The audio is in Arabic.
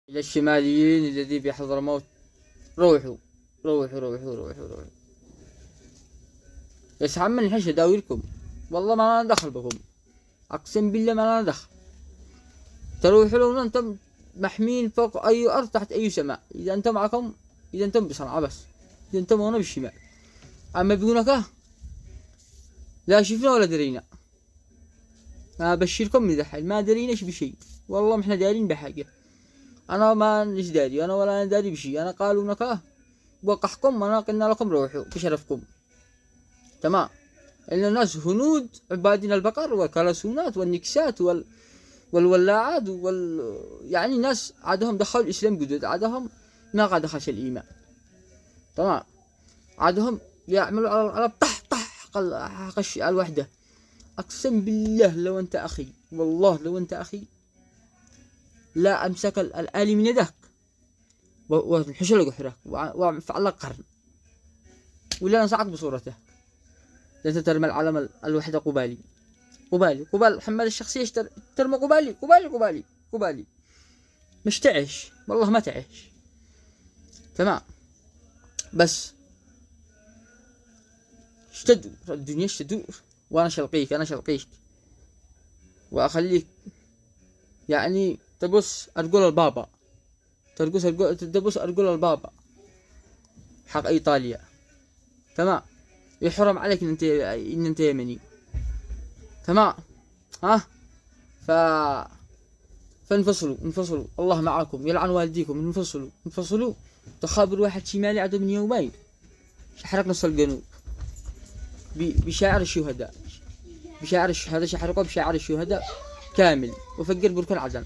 إلى الشماليين الذي بحضرموت، روحوا روحوا روحوا روحوا روحوا. يسحب من الحش داويركم، والله ما أنا دخل بكم، أقسم بالله ما أنا دخل. تروحوا لو أنتم محمين فوق أي أرض تحت أي سماء، إذا أنتم معكم، إذا أنتم بصنعاء بس، إذا أنتم هنا بالشمال. أما بيقولك لا شفنا ولا درينا. أبشركم من دحين ما دريناش بشيء، والله ما إحنا دارين بحاجة. أنا ما نش داري، أنا ولا أنا داري بشيء. أنا قالوا لك وقحكم، أنا قلنا لكم روحوا بشرفكم، تمام. إن الناس هنود عبادين البقر والكلاسونات والنكسات والولاعات يعني ناس عادهم دخلوا الإسلام جدد، عادهم ما قد دخلش الإيمان، تمام. عادهم يعملوا على طح طح قش على الوحدة. أقسم بالله لو أنت أخي، والله لو أنت أخي لا أمسك الآلي من يدك وانحش لك جحرك وفعل لك قرن، ولا نصعك بصورته. لا ترمى العلم الوحدة قبالي، قبال حمال الشخصية ترمى قبالي. مش تعيش، والله ما تعيش، تمام. بس اشتدوا الدنيا اشتدوا، وانا شلقيك واخليك يعني تبص ارجل البابا، تبص ارجل البابا حق ايطاليا، تمام. يحرم عليك ان انت يمني، تمام. ها فانفصلوا الله معاكم، يلعن والديكم. انفصلوا. تخابر واحد شمالي عدو من يومين شحرق نص الجنوب بشاعر الشهداء، شحرقوا بشاعر الشهداء كامل، وفجر بركان عدن.